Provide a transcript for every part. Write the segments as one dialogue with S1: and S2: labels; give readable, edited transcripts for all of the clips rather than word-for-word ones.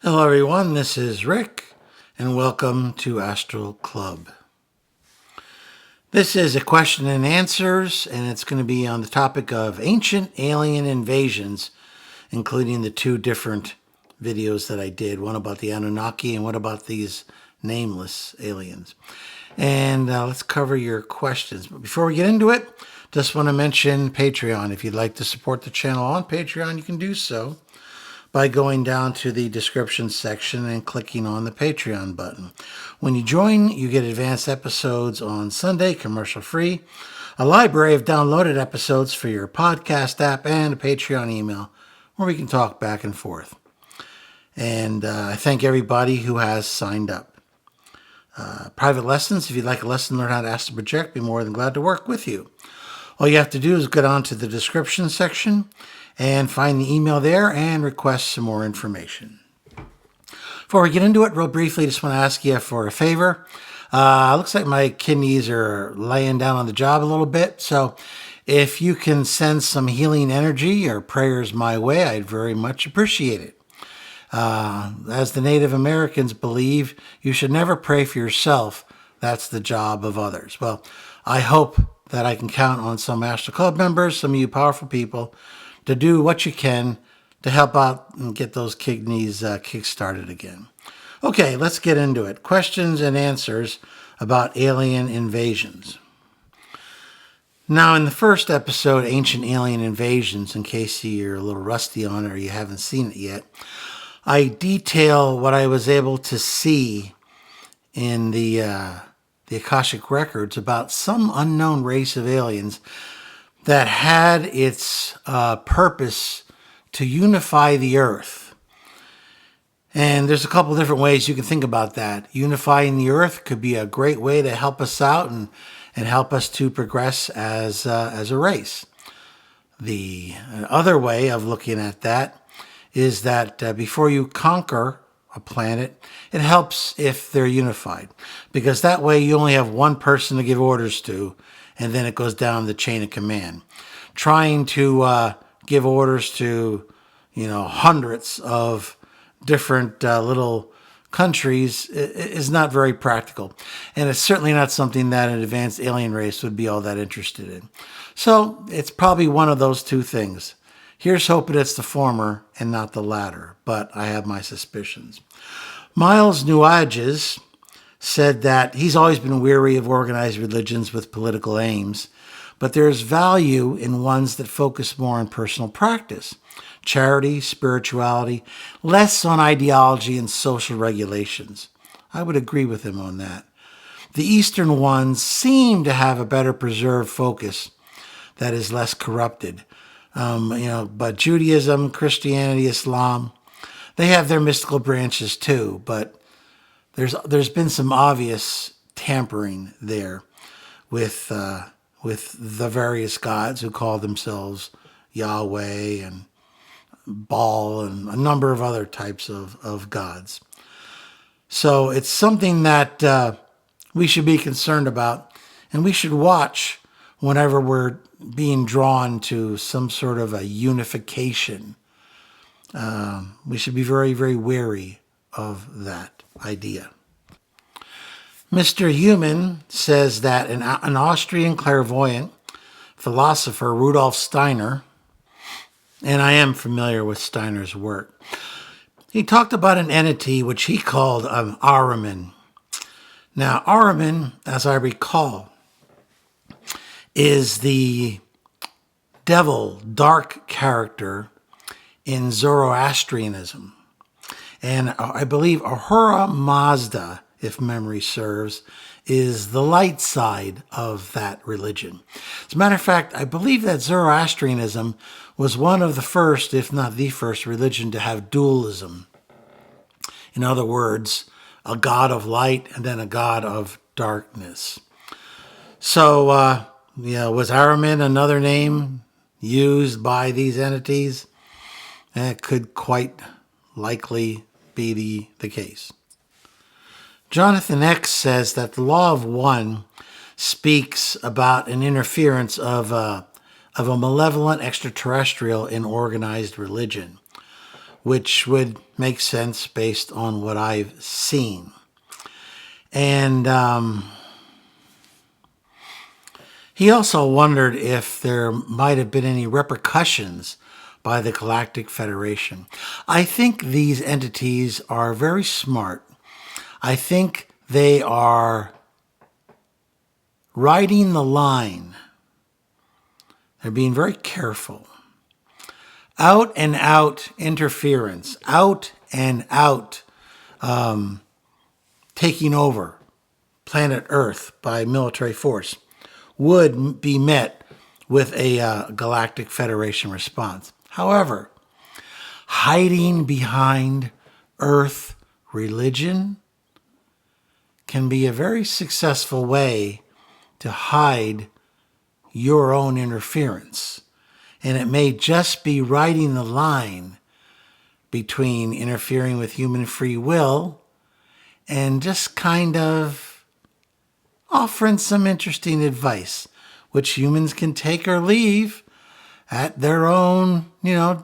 S1: Hello everyone, this is Rick, and welcome to Astral Club. This is a question and answers, and it's going to be on the topic of ancient alien invasions, including the two different videos that I did, one about the Anunnaki and one about these nameless aliens. And let's cover your questions. But before we get into it, just want to mention Patreon. If you'd like to support the channel on Patreon, you can do so by going down to the description section and clicking on the Patreon button. When you join, you get advanced episodes on Sunday, commercial free, a library of downloaded episodes for your podcast app, and a Patreon email where we can talk back and forth. And I thank everybody who has signed up. Private lessons, if you'd like a lesson to learn how to astral project, be more than glad to work with you. All you have to do is go down to the description section and find the email there and request some more information. Before we get into it, real briefly, just want to ask you for a favor. Looks like my kidneys are laying down on the job a little bit, so if you can send some healing energy or prayers my way, I'd very much appreciate it. As the Native Americans believe, you should never pray for yourself. That's the job of others. Well, I hope that I can count on some Astral Club members, some of you powerful people, to do what you can to help out and get those kidneys kick-started again. Okay, let's get into it. Questions and answers about alien invasions. Now, in the first episode, Ancient Alien Invasions, in case you're a little rusty on it or you haven't seen it yet, I detail what I was able to see in the Akashic records about some unknown race of aliens that had its purpose to unify the earth. And there's a couple different ways you can think about that. Unifying the earth could be a great way to help us out and help us to progress as a race. The other way of looking at that is that before you conquer a planet, it helps if they're unified, because that way you only have one person to give orders to, and then it goes down the chain of command. Trying to give orders to, hundreds of different little countries is not very practical. And it's certainly not something that an advanced alien race would be all that interested in. So it's probably one of those two things. Here's hoping it's the former and not the latter, but I have my suspicions. Miles Nuages said that he's always been weary of organized religions with political aims, but there's value in ones that focus more on personal practice, charity, spirituality, less on ideology and social regulations. I would agree with him on that. The Eastern ones seem to have a better preserved focus that is less corrupted. But Judaism, Christianity, Islam, they have their mystical branches too, but there's been some obvious tampering there with the various gods who call themselves Yahweh and Baal and a number of other types of gods. So it's something that we should be concerned about, and we should watch whenever we're being drawn to some sort of a unification. We should be very, very wary of that idea. Mr. Human says that an Austrian clairvoyant philosopher, Rudolf Steiner, and I am familiar with Steiner's work, he talked about an entity which he called Ahriman. Now, Ahriman, as I recall, is the devil, dark character in Zoroastrianism. And I believe Ahura Mazda, if memory serves, is the light side of that religion. As a matter of fact, I believe that Zoroastrianism was one of the first, if not the first, religion to have dualism. In other words, a god of light and then a god of darkness. So, was Ahriman another name used by these entities? It could quite likely be the case. Jonathan X says that the law of one speaks about an interference of a malevolent extraterrestrial in organized religion. which would make sense based on what I've seen. And he also wondered if there might have been any repercussions by the Galactic Federation. I think these entities are very smart. I think they are riding the line. They're being very careful. Out and out interference, out and out taking over planet Earth by military force would be met with a Galactic Federation response. However, hiding behind Earth religion can be a very successful way to hide your own interference. And it may just be riding the line between interfering with human free will and just kind of offering some interesting advice, which humans can take or leave at their own,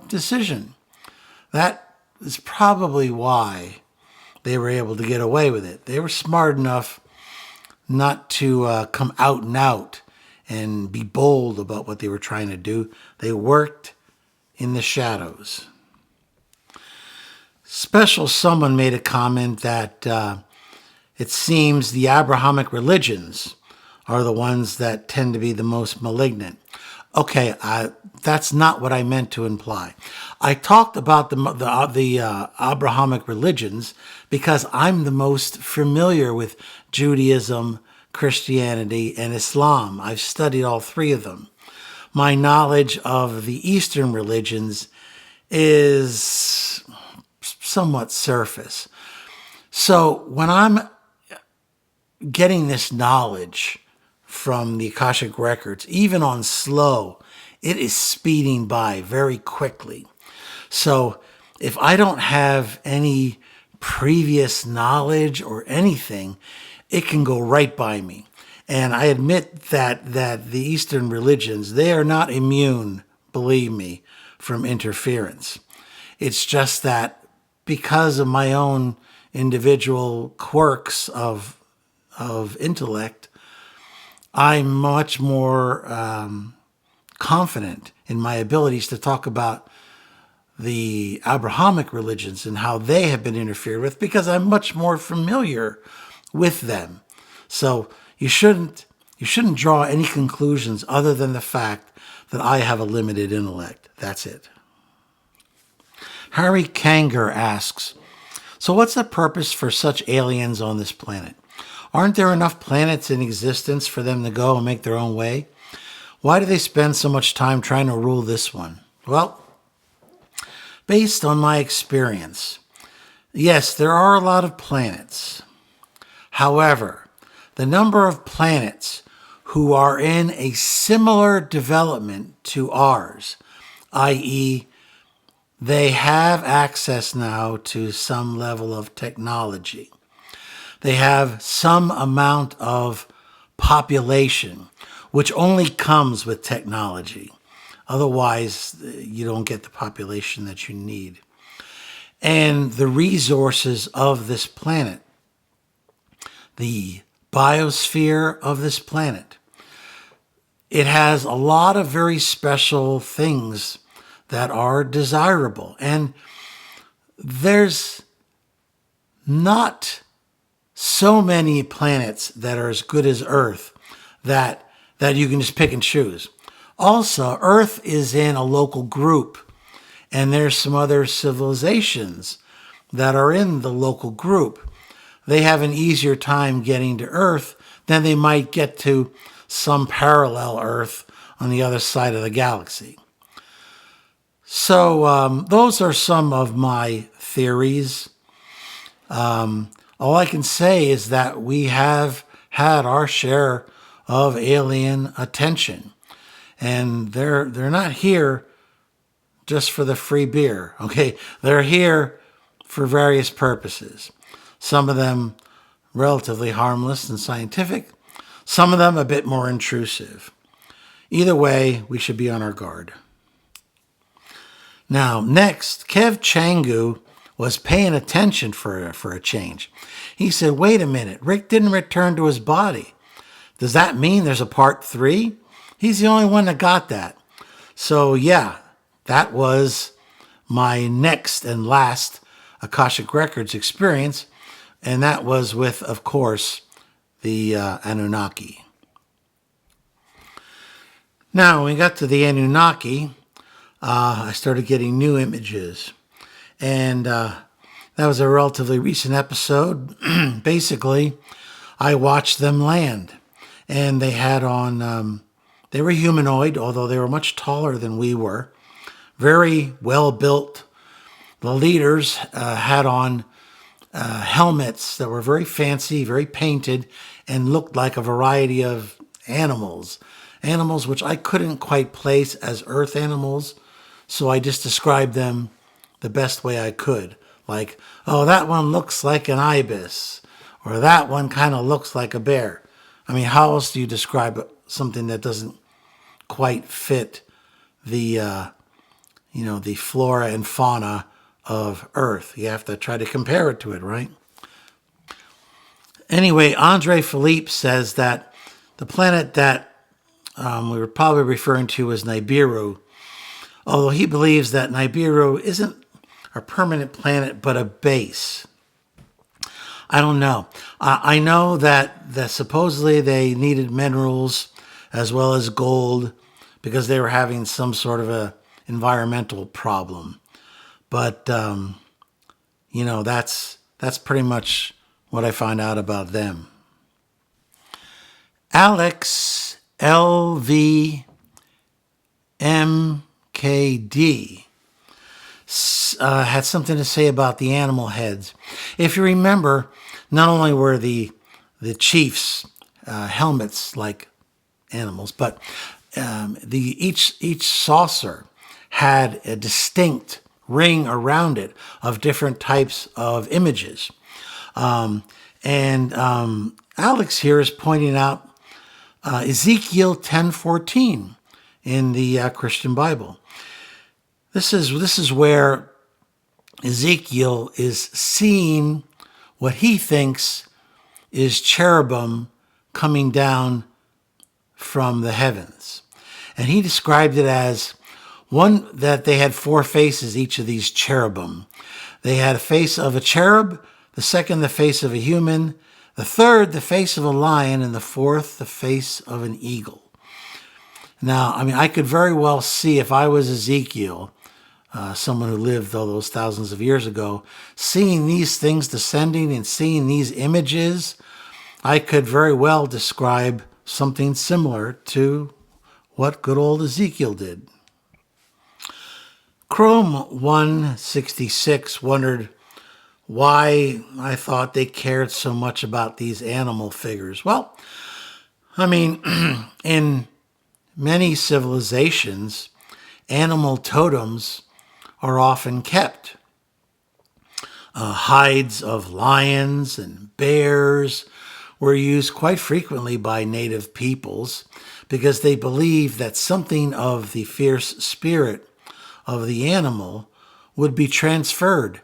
S1: decision. That is probably why they were able to get away with it. They were smart enough not to come out and out and be bold about what they were trying to do. They worked in the shadows. Special someone made a comment that it seems the Abrahamic religions are the ones that tend to be the most malignant. Okay, that's not what I meant to imply. I talked about the Abrahamic religions because I'm the most familiar with Judaism, Christianity, and Islam. I've studied all three of them. My knowledge of the Eastern religions is somewhat surface. So when I'm getting this knowledge from the Akashic Records, even on slow, it is speeding by very quickly. So if I don't have any previous knowledge or anything, it can go right by me. And I admit that the Eastern religions, they are not immune, believe me, from interference. It's just that because of my own individual quirks of intellect, I'm much more confident in my abilities to talk about the Abrahamic religions and how they have been interfered with because I'm much more familiar with them. So you shouldn't draw any conclusions other than the fact that I have a limited intellect. That's it. Harry Kanger asks, so what's the purpose for such aliens on this planet? Aren't there enough planets in existence for them to go and make their own way? Why do they spend so much time trying to rule this one? Well, based on my experience, yes, there are a lot of planets. However, the number of planets who are in a similar development to ours, i.e., they have access now to some level of technology. They have some amount of population, which only comes with technology. Otherwise, you don't get the population that you need. And the resources of this planet, the biosphere of this planet, it has a lot of very special things that are desirable. And there's not so many planets that are as good as Earth that you can just pick and choose. Also, Earth is in a local group, and there's some other civilizations that are in the local group. They have an easier time getting to Earth than they might get to some parallel Earth on the other side of the galaxy. So those are some of my theories. All I can say is that we have had our share of alien attention. And they're not here just for the free beer, okay? They're here for various purposes. Some of them relatively harmless and scientific. Some of them a bit more intrusive. Either way, we should be on our guard. Now, next, Kev Changu was paying attention for a change. He said, wait a minute, Rick didn't return to his body. Does that mean there's a part 3? He's the only one that got that. So yeah, that was my next and last Akashic Records experience, and that was with, of course, the Anunnaki. Now, when we got to the Anunnaki, I started getting new images, and that was a relatively recent episode. Basically, I watched them land, and they had on, they were humanoid, although they were much taller than we were, very well built. The leaders had on helmets that were very fancy, very painted, and looked like a variety of animals. Animals which I couldn't quite place as earth animals, so I just described them the best way I could. Like, oh, that one looks like an ibis, or that one kind of looks like a bear. I mean, how else do you describe something that doesn't quite fit the, the flora and fauna of Earth? You have to try to compare it to it, right? Anyway, Andre Philippe says that the planet that we were probably referring to as Nibiru, although he believes that Nibiru isn't a permanent planet but a base. I don't know. I know that supposedly they needed minerals as well as gold because they were having some sort of a environmental problem. But, that's pretty much what I find out about them. Alex LVMKD had something to say about the animal heads. If you remember, not only were the chiefs helmets like animals, but each saucer had a distinct ring around it of different types of images. Alex here is pointing out Ezekiel 10:14 in the Christian Bible. This is where Ezekiel is seeing what he thinks is cherubim coming down from the heavens. And he described it as one that they had 4 faces, each of these cherubim. They had a face of a cherub, the second the face of a human, the third the face of a lion, and the fourth the face of an eagle. Now, I mean, I could very well see if I was Ezekiel, someone who lived all those thousands of years ago, seeing these things descending and seeing these images, I could very well describe something similar to what good old Ezekiel did. Chrome 166 wondered why I thought they cared so much about these animal figures. Well, I mean, in many civilizations, animal totems are often kept. Hides of lions and bears were used quite frequently by native peoples because they believed that something of the fierce spirit of the animal would be transferred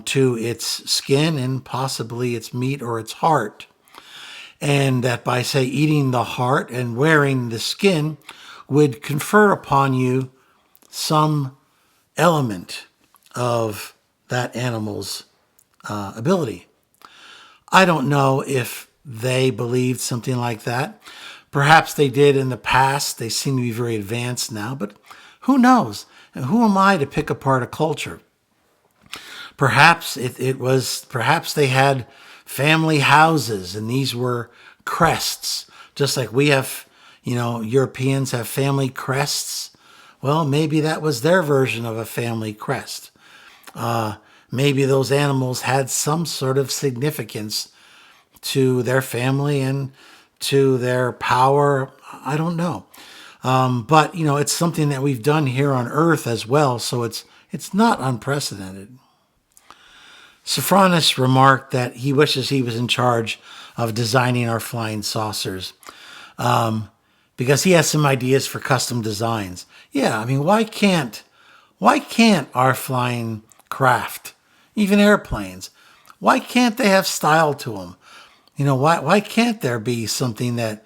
S1: to its skin and possibly its meat or its heart. And that by, say, eating the heart and wearing the skin would confer upon you some element of that animal's ability. I don't know if they believed something like that. Perhaps they did in the past. They seem to be very advanced now, but who knows? And who am I to pick apart a culture? Perhaps perhaps they had family houses and these were crests, just like we have, Europeans have family crests. Well, maybe that was their version of a family crest. Maybe those animals had some sort of significance to their family and to their power. I don't know. But, it's something that we've done here on Earth as well, so it's not unprecedented. Sophronis remarked that he wishes he was in charge of designing our flying saucers because he has some ideas for custom designs. Yeah, I mean, why can't Why can't our flying craft, even airplanes, why can't they have style to them? Why can't there be something that,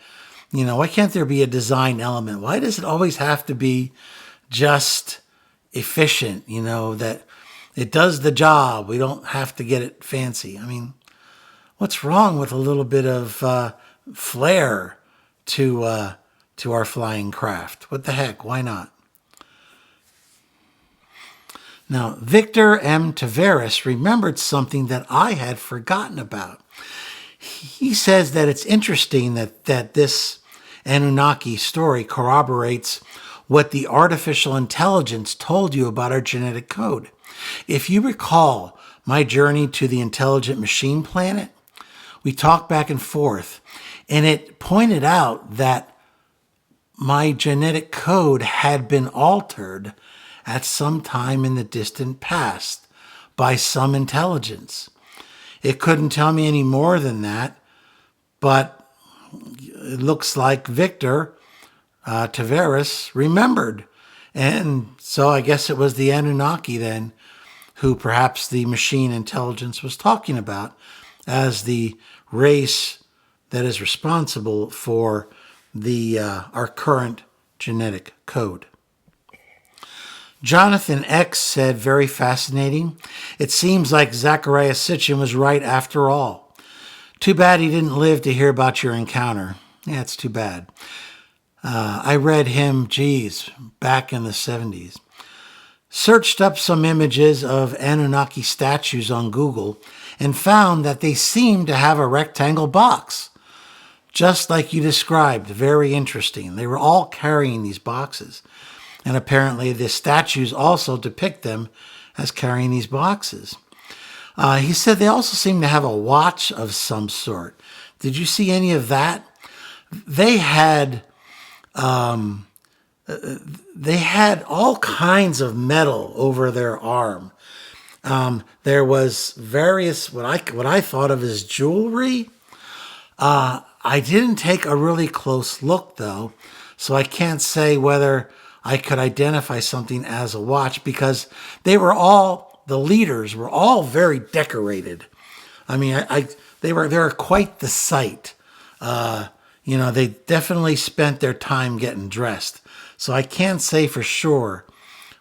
S1: why can't there be a design element? Why does it always have to be just efficient, that it does the job? We don't have to get it fancy. I mean, what's wrong with a little bit of flair to our flying craft? What the heck? Why not? Now, Victor M. Tavares remembered something that I had forgotten about. He says that it's interesting that this Anunnaki story corroborates what the artificial intelligence told you about our genetic code. If you recall my journey to the intelligent machine planet, we talked back and forth, and it pointed out that my genetic code had been altered at some time in the distant past by some intelligence. It couldn't tell me any more than that, but it looks like Victor Tavares remembered. And so I guess it was the Anunnaki then who perhaps the machine intelligence was talking about as the race that is responsible for our current genetic code. Jonathan X said, very fascinating. It seems like Zecharia Sitchin was right after all. Too bad he didn't live to hear about your encounter. Yeah, it's too bad. I read him, back in the 70s. Searched up some images of Anunnaki statues on Google and found that they seemed to have a rectangle box, just like you described. Very interesting. They were all carrying these boxes. And apparently the statues also depict them as carrying these boxes. He said they also seem to have a watch of some sort. Did you see any of that? They had all kinds of metal over their arm. There was various what I thought of as jewelry. I didn't take a really close look though, so I can't say whether I could identify something as a watch, because the leaders were all very decorated. I mean, they were quite the sight. They definitely spent their time getting dressed. So I can't say for sure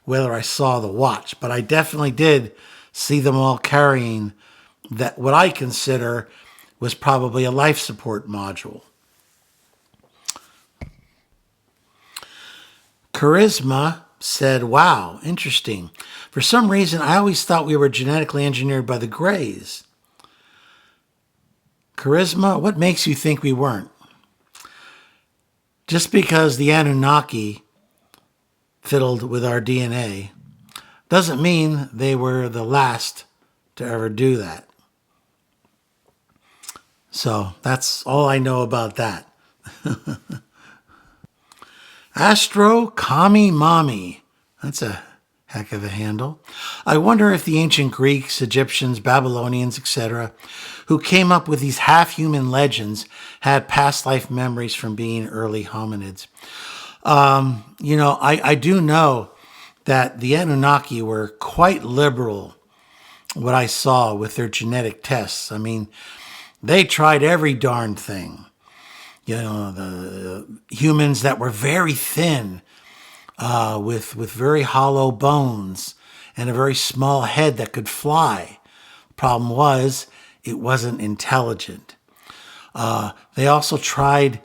S1: whether I saw the watch, but I definitely did see them all carrying that what I consider was probably a life support module. Charisma said, wow, interesting. For some reason, I always thought we were genetically engineered by the Greys. Charisma, what makes you think we weren't? Just because the Anunnaki fiddled with our DNA doesn't mean they were the last to ever do that. So that's all I know about that. Astro Kami Mami. That's a heck of a handle. I wonder if the ancient Greeks, Egyptians, Babylonians, etc., who came up with these half-human legends had past life memories from being early hominids. I do know that the Anunnaki were quite liberal, what I saw with their genetic tests. I mean, they tried every darn thing. The humans that were very thin, with very hollow bones and a very small head that could fly. Problem was, it wasn't intelligent. They also tried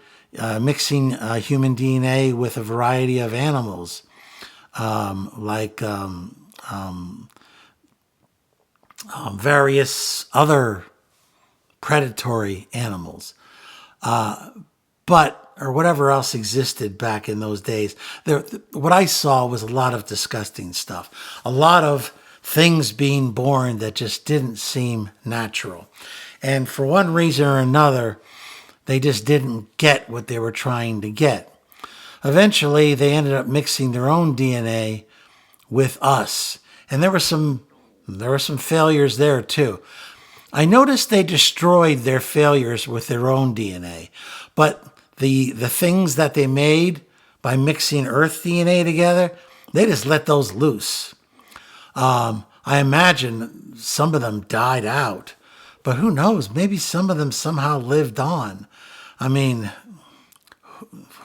S1: mixing human DNA with a variety of animals, like various other predatory animals. Or whatever else existed back in those days. What I saw was a lot of disgusting stuff. A lot of things being born that just didn't seem natural. And for one reason or another, they just didn't get what they were trying to get. Eventually, they ended up mixing their own DNA with us. And there were some failures there too. I noticed they destroyed their failures with their own DNA. But the things that they made by mixing Earth DNA together, they just let those loose. I imagine some of them died out, but who knows? Maybe some of them somehow lived on. I mean,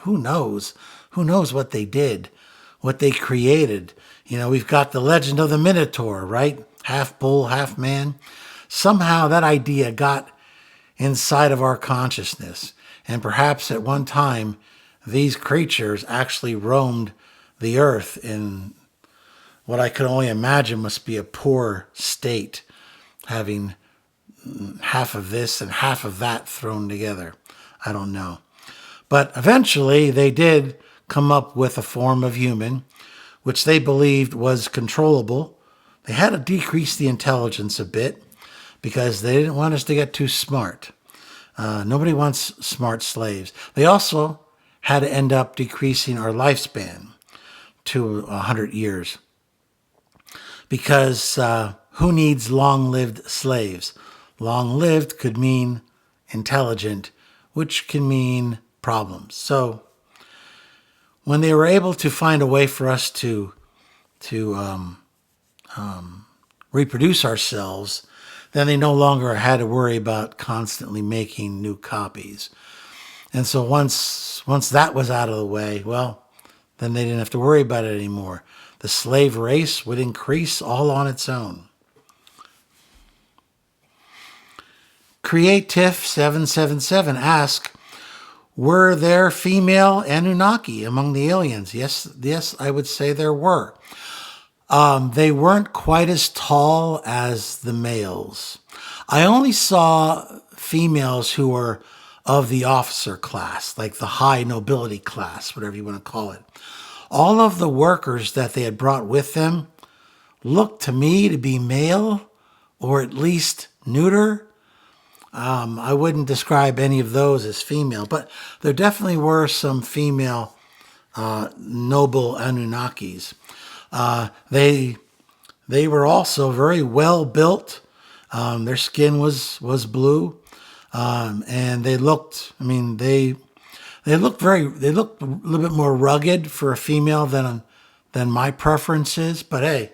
S1: who knows? Who knows what they did, what they created? We've got the legend of the Minotaur, right? Half bull, half man. Somehow that idea got inside of our consciousness. And perhaps at one time, these creatures actually roamed the earth in what I could only imagine must be a poor state, having half of this and half of that thrown together. I don't know. But eventually they did come up with a form of human, which they believed was controllable. They had to decrease the intelligence a bit because they didn't want us to get too smart. Nobody wants smart slaves. They also had to end up decreasing our lifespan to 100 years. Because who needs long-lived slaves? Long-lived could mean intelligent, which can mean problems. So when they were able to find a way for us to reproduce ourselves, then they no longer had to worry about constantly making new copies. And so once that was out of the way, well, then they didn't have to worry about it anymore. The slave race would increase all on its own. Creative777 asks, were there female Anunnaki among the aliens? Yes, I would say there were. They weren't quite as tall as the males. I only saw females who were of the officer class, like the high nobility class, whatever you want to call it. All of the workers that they had brought with them looked to me to be male or at least neuter. I wouldn't describe any of those as female, but there definitely were some female noble Anunnakis. They were also very well built. Their skin was blue, and they looked. I mean, they looked a little bit more rugged for a female than my preference is. But hey,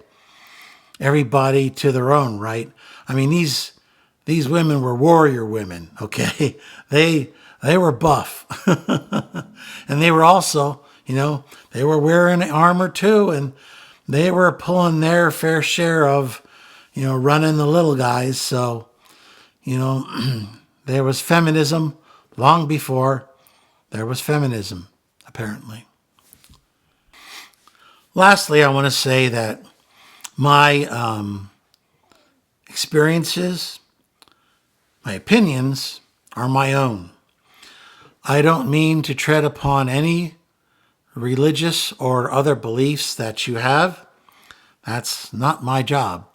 S1: everybody to their own, right? I mean, these women were warrior women. Okay, they were buff, and they were also, they were wearing armor too, and they were pulling their fair share of, running the little guys. So, there was feminism long before there was feminism, apparently. Lastly, I want to say that my experiences, my opinions are my own. I don't mean to tread upon any religious or other beliefs that you have. That's not my job.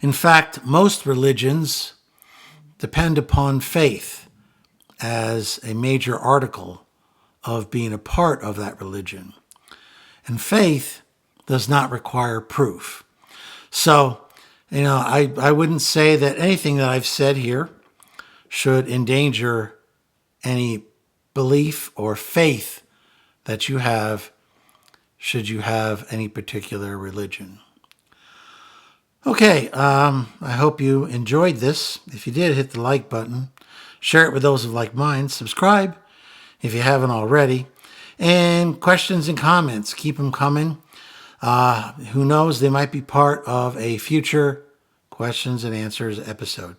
S1: In fact, most religions depend upon faith as a major article of being a part of that religion. And faith does not require proof. So, I wouldn't say that anything that I've said here should endanger any belief or faith that you have, should you have any particular religion. Okay, I hope you enjoyed this. If you did, hit the like button. Share it with those of like minds. Subscribe if you haven't already. And questions and comments, keep them coming. Who knows, they might be part of a future questions and answers episode.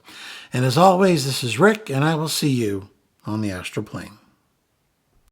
S1: And as always, this is Rick, and I will see you on the astral plane.